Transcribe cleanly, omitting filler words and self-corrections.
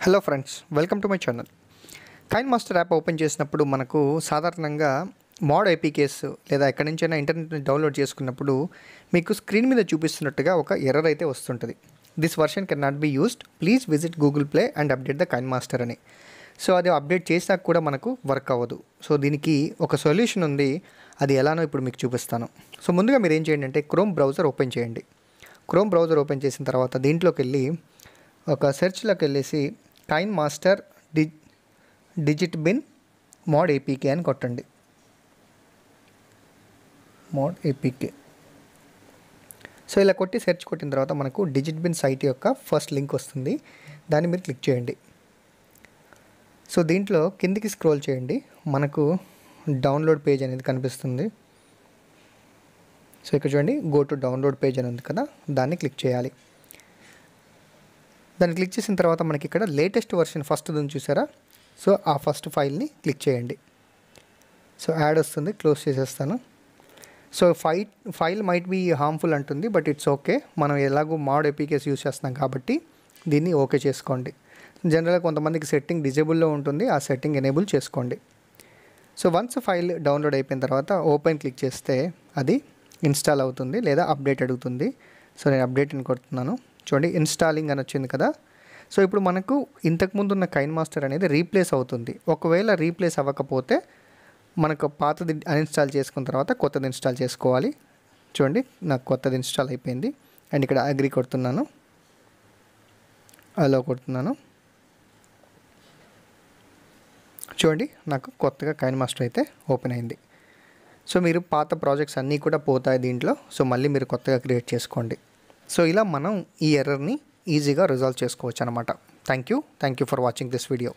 Hello friends, welcome to my channel. కైన్మాస్టర్ app open చేసినప్పుడు మనకు సాధారణంగా మోడ్ ఏపీకేస్ లేదా ఎక్కడి నుంచైనా ఇంటర్నెట్ డౌన్లోడ్ చేసుకున్నప్పుడు మీకు స్క్రీన్ మీద చూపిస్తున్నట్టుగా ఒక ఎర్రర్ అయితే వస్తుంటుంది. This version can not be used, please visit Google play and update the కైన్మాస్టర్ అని. సో అది అప్డేట్ చేసినాక కూడా మనకు వర్క్ అవ్వదు. సో దీనికి ఒక సొల్యూషన్ ఉంది, అది ఎలానో ఇప్పుడు మీకు చూపిస్తాను. సో ముందుగా మీరు ఏం చేయండి అంటే క్రోమ్ బ్రౌజర్ ఓపెన్ చేయండి. క్రోమ్ బ్రౌజర్ ఓపెన్ చేసిన తర్వాత దీంట్లోకి వెళ్ళి ఒక సెర్చ్లోకి వెళ్ళేసి కైన్మాస్టర్ డిజిట్ బిన్ మోడ్ ఏపీకే అని కొట్టండి. Mode APK. సో ఇలా కొట్టి సెర్చ్ కొట్టిన తర్వాత మనకు డిజిట్ బిన్ సైట్ యొక్క ఫస్ట్ లింక్ వస్తుంది, దాన్ని మీరు క్లిక్ చేయండి. సో దీంట్లో కిందికి స్క్రోల్ చేయండి, మనకు డౌన్లోడ్ పేజ్ అనేది కనిపిస్తుంది. సో ఇక్కడ చూడండి, గో టు డౌన్లోడ్ పేజ్ అని ఉంది కదా, దాన్ని క్లిక్ చేయాలి. దాన్ని క్లిక్ చేసిన తర్వాత మనకి ఇక్కడ లేటెస్ట్ వర్షన్ ఫస్ట్ ఉంది చూసారా, సో ఆ ఫస్ట్ ఫైల్ని క్లిక్ చేయండి. సో యాడ్ వస్తుంది, క్లోజ్ చేసేస్తాను. So file might be harmful అంటుంది, బట్ ఇట్స్ ఓకే. మనం ఎలాగో మోడ్ ఏపీకేస్ యూస్ చేస్తున్నాం కాబట్టి దీన్ని ఓకే చేసుకోండి. జనరల్గా కొంతమందికి సెట్టింగ్ డిజేబుల్లో ఉంటుంది, ఆ సెట్టింగ్ ఎనేబుల్ చేసుకోండి. సో వన్స్ ఫైల్ డౌన్లోడ్ అయిపోయిన తర్వాత ఓపెన్ క్లిక్ చేస్తే అది ఇన్స్టాల్ అవుతుంది లేదా అప్డేట్ అడుగుతుంది. సో నేను అప్డేట్ అని కొడుతున్నాను. చూడండి, ఇన్స్టాలింగ్ అని వచ్చింది కదా. సో ఇప్పుడు మనకు ఇంతకుముందు ఉన్న కైన్మాస్టర్ అనేది రీప్లేస్ అవుతుంది. ఒకవేళ రీప్లేస్ అవ్వకపోతే మనకు పాతది అన్ఇన్స్టాల్ చేసుకున్న తర్వాత కొత్తది ఇన్స్టాల్ చేసుకోవాలి. చూడండి, నాకు కొత్తది ఇన్స్టాల్ అయిపోయింది. అండ్ ఇక్కడ అగ్రీ కొడుతున్నాను, అలో కొడుతున్నాను. చూడండి, నాకు కొత్తగా కైన్మాస్టర్ అయితే ఓపెన్ అయింది. సో మీరు పాత ప్రాజెక్ట్స్ అన్నీ కూడా పోతాయి దీంట్లో. సో మళ్ళీ మీరు కొత్తగా క్రియేట్ చేసుకోండి. సో ఇలా మనం ఈ ఎర్రర్ని ఈజీగా రిజాల్వ్ చేసుకోవచ్చు అనమాట. Thank you for watching this video.